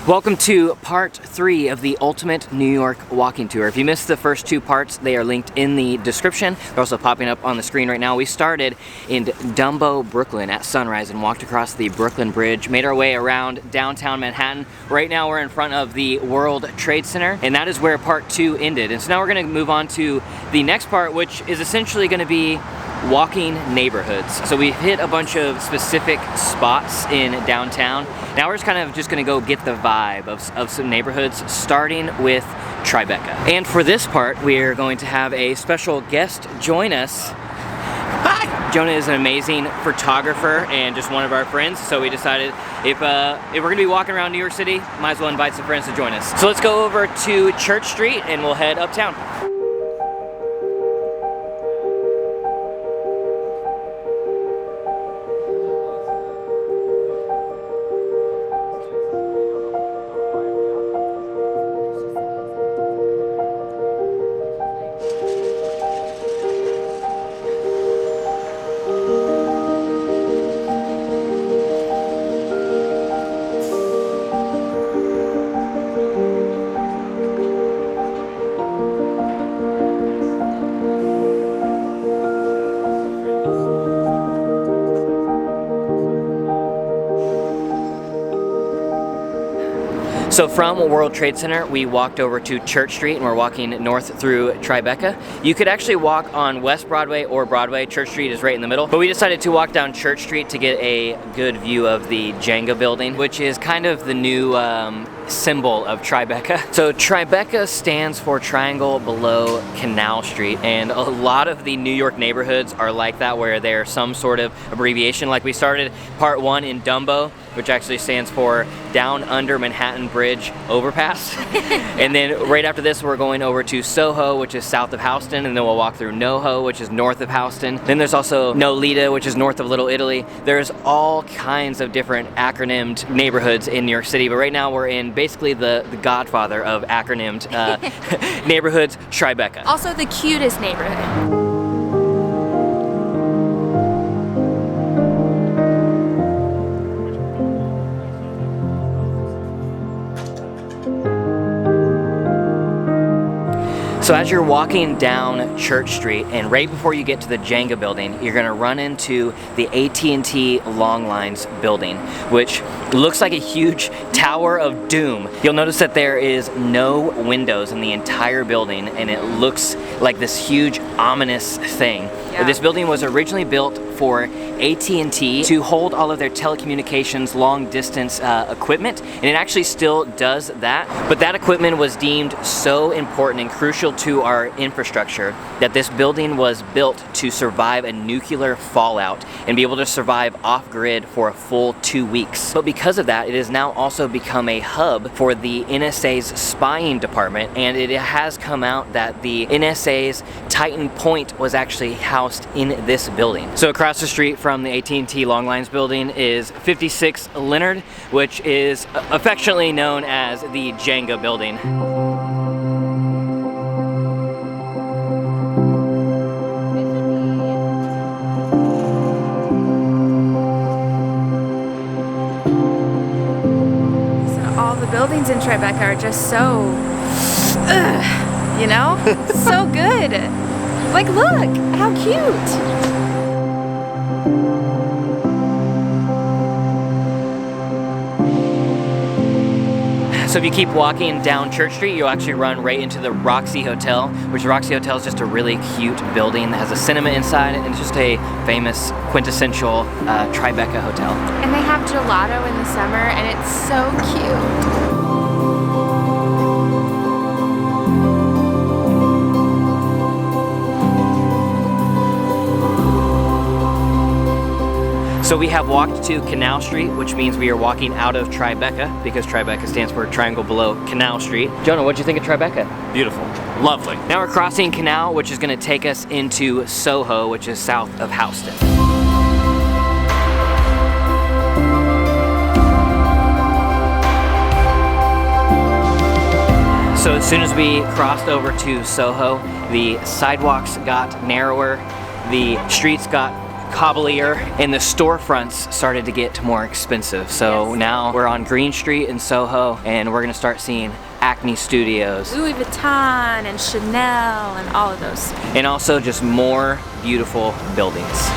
Welcome to part 3 of the Ultimate New York Walking Tour. If you missed the first 2 parts, they are linked in the description. They're also popping up on the screen right now. We started in Dumbo, Brooklyn at sunrise and walked across the Brooklyn Bridge, made our way around downtown Manhattan. Right now we're in front of the World Trade Center, and that is where part 2 ended. And so now we're going to move on to the next part, which is essentially going to be walking neighborhoods. So we've hit a bunch of specific spots in downtown. Now we're just going to go get the vibe of some neighborhoods, starting with Tribeca. And for this part, we're going to have a special guest join us. Hi! Jonah is an amazing photographer and just one of our friends, so we decided if we're going to be walking around New York City, might as well invite some friends to join us. So let's go over to Church Street and we'll head uptown. So from World Trade Center, we walked over to Church Street and we're walking north through Tribeca. You could actually walk on West Broadway or Broadway. Church Street is right in the middle. But we decided to walk down Church Street to get a good view of the Jenga building, which is kind of the new symbol of Tribeca. So Tribeca stands for Triangle Below Canal Street, and a lot of the New York neighborhoods are like that, where there's some sort of abbreviation. Like we started part 1 in Dumbo, which actually stands for Down Under Manhattan Bridge Overpass. And then right after this, we're going over to Soho, which is south of Houston, and then we'll walk through NoHo, which is north of Houston. Then there's also Nolita, which is north of Little Italy. There's all kinds of different acronymed neighborhoods in New York City, but right now we're in basically the godfather of acronymed neighborhoods, Tribeca. Also the cutest neighborhood. So as you're walking down Church Street, and right before you get to the Jenga building, you're gonna run into the AT&T Long Lines building, which looks like a huge Tower of Doom. You'll notice that there is no windows in the entire building, and it looks like this huge ominous thing. Yeah. This building was originally built for AT&T to hold all of their telecommunications long distance equipment, and it actually still does that. But that equipment was deemed so important and crucial to our infrastructure that this building was built to survive a nuclear fallout and be able to survive off-grid for a full 2 weeks. But because of that, it has now also become a hub for the NSA's spying department, and it has come out that the NSA's Titan Point was actually housed in this building. So across the street from the AT&T Long Lines building is 56 Leonard, which is affectionately known as the Jenga building. So all the buildings in Tribeca are just so, you know, so good. Like, look, how cute. So if you keep walking down Church Street, you'll actually run right into the Roxy Hotel, which Roxy Hotel is just a really cute building that has a cinema inside, and it's just a famous, quintessential Tribeca hotel. And they have gelato in the summer, and it's so cute. So we have walked to Canal Street, which means we are walking out of Tribeca, because Tribeca stands for Triangle Below Canal Street. Jonah, what'd you think of Tribeca? Beautiful. Lovely. Now we're crossing Canal, which is going to take us into Soho, which is south of Houston. So as soon as we crossed over to Soho, the sidewalks got narrower, the streets got cobblier, and the storefronts started to get more expensive. So Yes. now we're on Green Street in Soho, and we're gonna start seeing Acne Studios, Louis Vuitton and Chanel and all of those. and also just more beautiful buildings.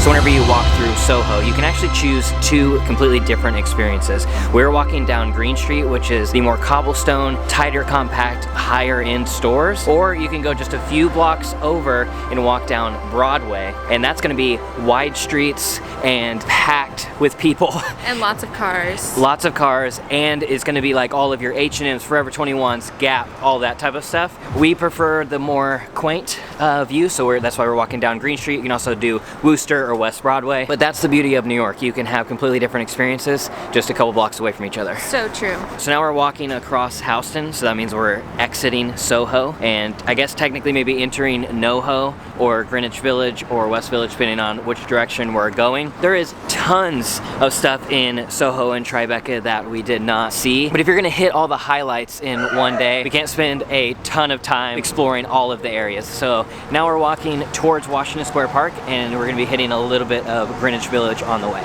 So whenever you walk through Soho, you can actually choose two completely different experiences. We're walking down Green Street, which is the more cobblestone, tighter, compact, higher end stores, or you can go just a few blocks over and walk down Broadway, and that's gonna be wide streets and packed with people. And lots of cars. Lots of cars, and it's gonna be like all of your H&M's, Forever 21's, Gap, all that type of stuff. We prefer the more quaint view, so that's why we're walking down Green Street. You can also do Wooster or West Broadway, but that's the beauty of New York. You can have completely different experiences just a couple blocks away from each other. So true. So now we're walking across Houston, so that means we're exiting Soho, and I guess technically maybe entering NoHo or Greenwich Village or West Village, depending on which direction we're going. There is tons of stuff in Soho and Tribeca that we did not see, but if you're gonna hit all the highlights in one day, we can't spend a ton of time exploring all of the areas. So now we're walking towards Washington Square Park, and we're gonna be hitting a little bit of Greenwich Village on the way.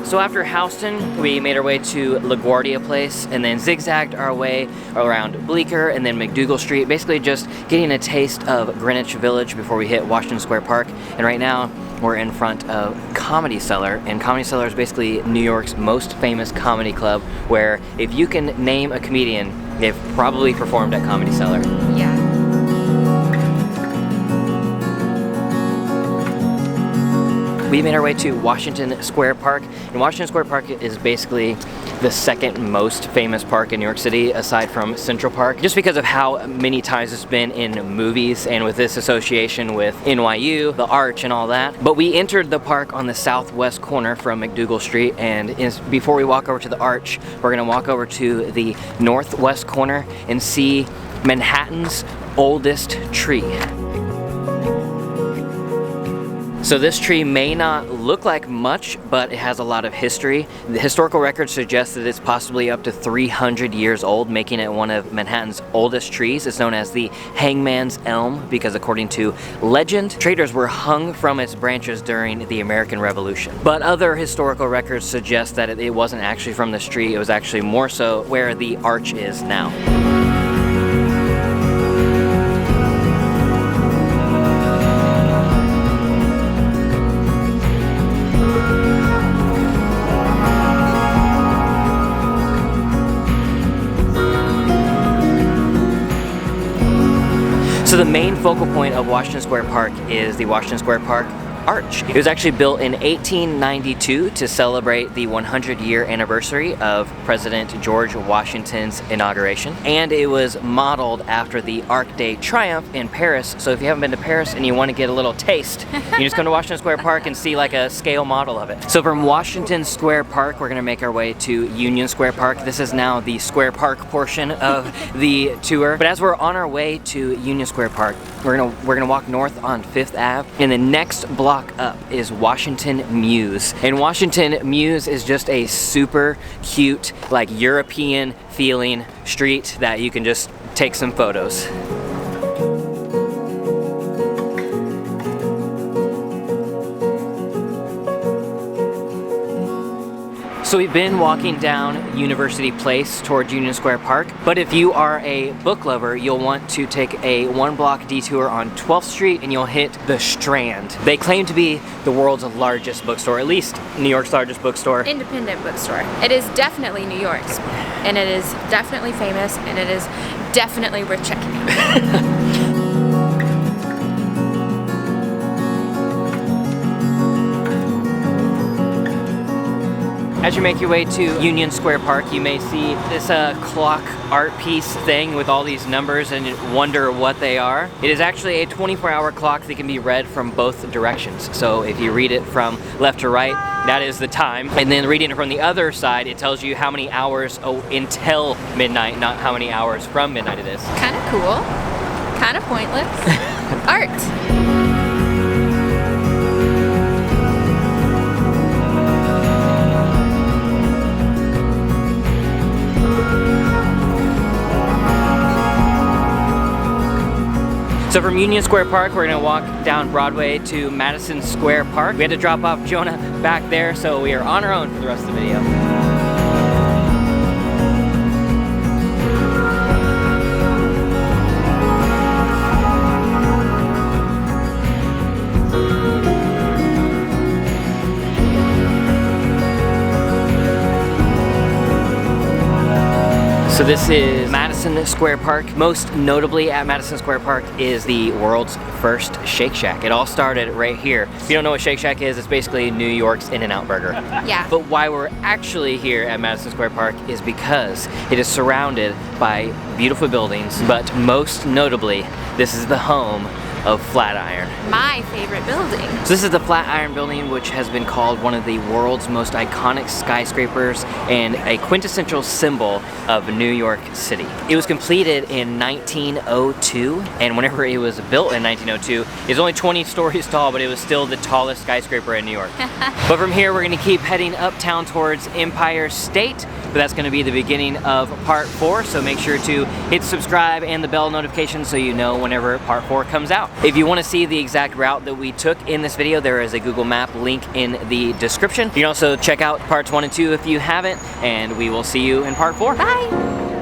So after Houston, we made our way to LaGuardia Place and then zigzagged our way around Bleecker and then McDougal Street, basically just getting a taste of Greenwich Village before we hit Washington Square Park. And right now, we're in front of Comedy Cellar, and Comedy Cellar is basically New York's most famous comedy club, where if you can name a comedian, they've probably performed at Comedy Cellar. Yeah. We made our way to Washington Square Park, and Washington Square Park is basically the second most famous park in New York City aside from Central Park, just because of how many times it's been in movies and with this association with NYU, the Arch and all that. But we entered the park on the southwest corner from McDougal Street, and before we walk over to the Arch, we're gonna walk over to the northwest corner and see Manhattan's oldest tree. So this tree may not look like much, but it has a lot of history. The historical records suggest that it's possibly up to 300 years old, making it one of Manhattan's oldest trees. It's known as the Hangman's Elm because, according to legend, traitors were hung from its branches during the American Revolution. But other historical records suggest that it wasn't actually from this tree. It was actually more so where the Arch is now. So the main focal point of Washington Square Park is the Washington Square Park Arch. It was actually built in 1892 to celebrate the 100-year anniversary of President George Washington's inauguration, and it was modeled after the Arc de Triomphe in Paris. So if you haven't been to Paris and you want to get a little taste, you just come to Washington Square Park and see like a scale model of it. So from Washington Square Park, we're going to make our way to Union Square Park. This is now the Square Park portion of the tour. But as we're on our way to Union Square Park, we're gonna walk north on 5th Ave, and the next block up is Washington Mews. And Washington Mews is just a super cute, like European feeling street that you can just take some photos. So we've been walking down University Place towards Union Square Park, but if you are a book lover, you'll want to take a 1-block detour on 12th Street and you'll hit the Strand. They claim to be the world's largest bookstore, at least New York's largest bookstore. Independent bookstore. It is definitely New York's, and it is definitely famous, and it is definitely worth checking out. As you make your way to Union Square Park, you may see this clock art piece thing with all these numbers and wonder what they are. It is actually a 24-hour clock that can be read from both directions. So if you read it from left to right, that is the time. And then reading it from the other side, it tells you how many hours until midnight, not how many hours from midnight it is. Kind of cool. Kind of pointless. Art. So from Union Square Park, we're gonna walk down Broadway to Madison Square Park. We had to drop off Jonah back there, so we are on our own for the rest of the video. So this is Madison Square Park. Most notably at Madison Square Park is the world's first Shake Shack. It all started right here. If you don't know what Shake Shack is, it's basically New York's In-N-Out burger. Yeah. But why we're actually here at Madison Square Park is because it is surrounded by beautiful buildings, but most notably, this is the home of Flatiron. My favorite building. So this is the Flatiron Building, which has been called one of the world's most iconic skyscrapers and a quintessential symbol of New York City. It was completed in 1902, and whenever it was built in 1902, it was only 20 stories tall, but it was still the tallest skyscraper in New York. But from here, we're gonna keep heading uptown towards Empire State, but that's gonna be the beginning of part 4, so make sure to hit subscribe and the bell notification so you know whenever part 4 comes out. If you want to see the exact route that we took in this video, there is a Google Map link in the description. You can also check out parts 1 and 2 if you haven't, and we will see you in part 4. Bye!